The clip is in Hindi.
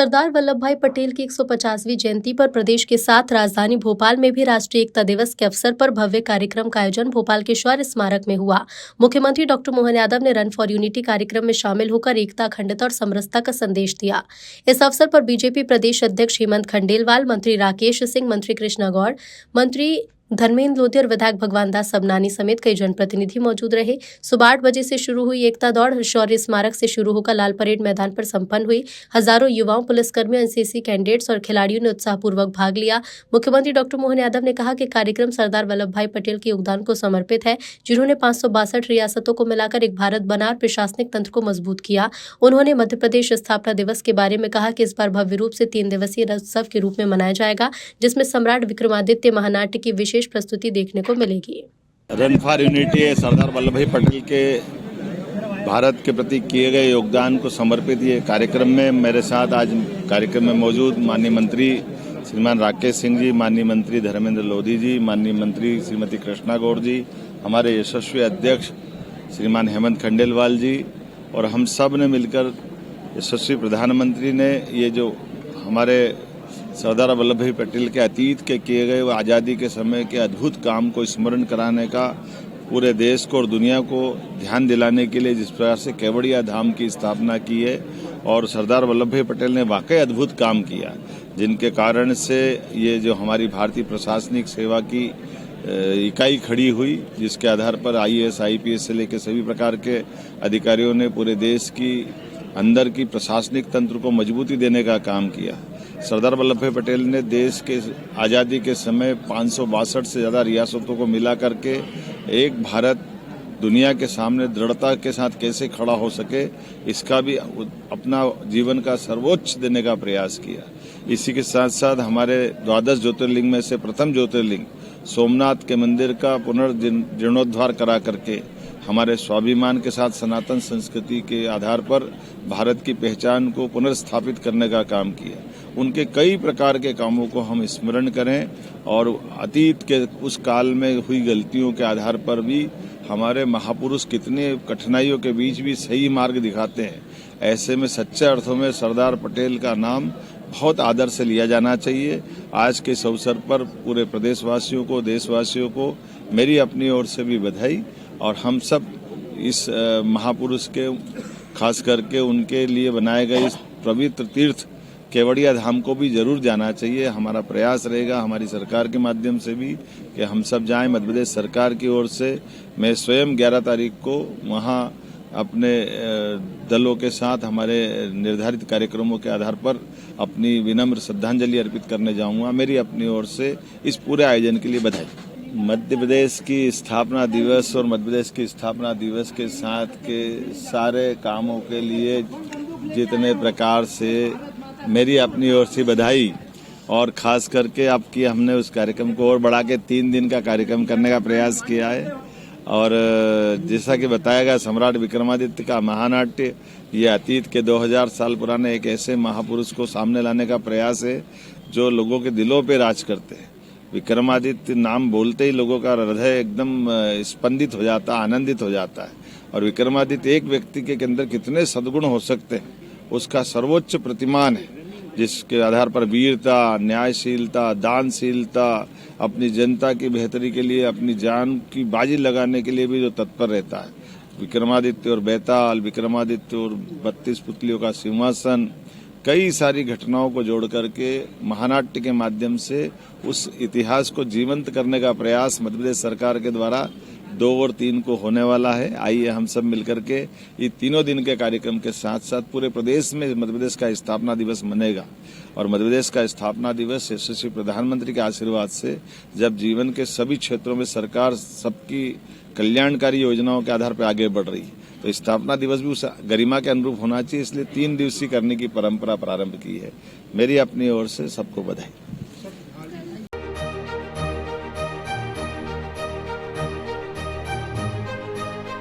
सरदार वल्लभ भाई पटेल की 150वीं जयंती पर प्रदेश के साथ राजधानी भोपाल में भी राष्ट्रीय एकता दिवस के अवसर पर भव्य कार्यक्रम का आयोजन भोपाल के शौर्य स्मारक में हुआ। मुख्यमंत्री डॉक्टर मोहन यादव ने रन फॉर यूनिटी कार्यक्रम में शामिल होकर एकता, अखंडता और समरसता का संदेश दिया। इस अवसर पर बीजेपी प्रदेश अध्यक्ष हेमंत खंडेलवाल, मंत्री राकेश सिंह, मंत्री कृष्णा गौड़, मंत्री धर्मेंद्र लोधी और विधायक भगवान दास सबनानी समेत कई जनप्रतिनिधि मौजूद रहे। सुबह 8 बजे से शुरू हुई एकता दौड़ शौर्य स्मारक से शुरू होकर लाल परेड मैदान पर संपन्न हुई। हजारों युवाओं, पुलिसकर्मियों, एनसीसी कैडेट्स और खिलाड़ियों ने उत्साहपूर्वक भाग लिया। मुख्यमंत्री डॉक्टर मोहन यादव ने कहा कि कार्यक्रम सरदार वल्लभ भाई पटेल के योगदान को समर्पित है, जिन्होंने 562 रियासतों को मिलाकर एक भारत बना और प्रशासनिक तंत्र को मजबूत किया। उन्होंने मध्य प्रदेश स्थापना दिवस के बारे में कहा कि इस बार भव्य रूप से 3 दिवसीय उत्सव के रूप में मनाया जाएगा, जिसमें सम्राट विक्रमादित्य महानाट्य की विशेष प्रस्तुति देखने को मिलेगी। Run for unity Sardar Vallabh भाई पटेल के भारत के प्रति किए गए योगदान को समर्पित ये कार्यक्रम में मेरे साथ आज कार्यक्रम में मौजूद माननीय मंत्री श्रीमान राकेश सिंह जी, माननीय मंत्री धर्मेंद्र लोधी जी, माननीय मंत्री श्रीमती कृष्णा गौड़ जी, हमारे यशस्वी अध्यक्ष श्रीमान हेमंत खंडेलवाल जी और हम सब ने मिलकर यशस्वी प्रधानमंत्री ने ये जो हमारे सरदार वल्लभ भाई पटेल के अतीत के किए गए वो आज़ादी के समय के अद्भुत काम को स्मरण कराने का पूरे देश को और दुनिया को ध्यान दिलाने के लिए जिस प्रकार से केवड़िया धाम की स्थापना की है और सरदार वल्लभ भाई पटेल ने वाकई अद्भुत काम किया, जिनके कारण से ये जो हमारी भारतीय प्रशासनिक सेवा की इकाई खड़ी हुई, जिसके आधार पर IAS, IPS से लेकर सभी प्रकार के अधिकारियों ने पूरे देश की अंदर की प्रशासनिक तंत्र को मजबूती देने का काम किया। सरदार वल्लभ भाई पटेल ने देश के आज़ादी के समय 562 से ज़्यादा रियासतों को मिला करके एक भारत दुनिया के सामने दृढ़ता के साथ कैसे खड़ा हो सके, इसका भी अपना जीवन का सर्वोच्च देने का प्रयास किया। इसी के साथ साथ हमारे 12 ज्योतिर्लिंग में से प्रथम ज्योतिर्लिंग सोमनाथ के मंदिर का पुनर्जीर्णोद्धार करा करके हमारे स्वाभिमान के साथ सनातन संस्कृति के आधार पर भारत की पहचान को पुनर्स्थापित करने का काम किया। उनके कई प्रकार के कामों को हम स्मरण करें और अतीत के उस काल में हुई गलतियों के आधार पर भी हमारे महापुरुष कितने कठिनाइयों के बीच भी सही मार्ग दिखाते हैं। ऐसे में सच्चे अर्थों में सरदार पटेल का नाम बहुत आदर से लिया जाना चाहिए। आज के इस अवसर पर पूरे प्रदेशवासियों को, देशवासियों को मेरी अपनी ओर से भी बधाई और हम सब इस महापुरुष के खास करके उनके लिए बनाए गए इस पवित्र तीर्थ केवड़िया धाम को भी जरूर जाना चाहिए। हमारा प्रयास रहेगा हमारी सरकार के माध्यम से भी कि हम सब जाएं। मध्य प्रदेश सरकार की ओर से मैं स्वयं 11 तारीख को वहां अपने दलों के साथ हमारे निर्धारित कार्यक्रमों के आधार पर अपनी विनम्र श्रद्धांजलि अर्पित करने जाऊंगा। मेरी अपनी ओर से इस पूरे आयोजन के लिए बधाई। मध्य प्रदेश की स्थापना दिवस और मध्य प्रदेश की स्थापना दिवस के साथ के सारे कामों के लिए जितने प्रकार से मेरी अपनी ओर से बधाई और खास करके आपकी हमने उस कार्यक्रम को और बढ़ा के 3 दिन का कार्यक्रम करने का प्रयास किया है और जैसा कि बताया गया सम्राट विक्रमादित्य का महानाट्य ये अतीत के 2000 साल पुराने एक ऐसे महापुरुष को सामने लाने का प्रयास है जो लोगों के दिलों पे राज करते हैं। विक्रमादित्य नाम बोलते ही लोगों का हृदय एकदम स्पंदित हो जाता है, आनंदित हो जाता है और विक्रमादित्य एक व्यक्ति के अंदर कितने सद्गुण हो सकते हैं उसका सर्वोच्च प्रतिमान है, जिसके आधार पर वीरता, न्यायशीलता, दानशीलता, अपनी जनता की बेहतरी के लिए अपनी जान की बाजी लगाने के लिए भी जो तत्पर रहता है। विक्रमादित्य और बेताल, विक्रमादित्य और 32 पुतलियों का सिंहासन, कई सारी घटनाओं को जोड़ करके महानाट्य के माध्यम से उस इतिहास को जीवंत करने का प्रयास मध्य प्रदेश सरकार के द्वारा 2 और 3 को होने वाला है। आइए हम सब मिलकर के ये 3 दिन के कार्यक्रम के साथ साथ पूरे प्रदेश में मध्य प्रदेश का स्थापना दिवस मनेगा और मध्य प्रदेश का स्थापना दिवस यशस्वी प्रधानमंत्री के आशीर्वाद से जब जीवन के सभी क्षेत्रों में सरकार सबकी कल्याणकारी योजनाओं के आधार पर आगे बढ़ रही है तो स्थापना दिवस भी उस गरिमा के अनुरूप होना चाहिए, इसलिए 3 दिवसीय करने की परंपरा प्रारंभ की है। मेरी अपनी ओर से सबको बधाई।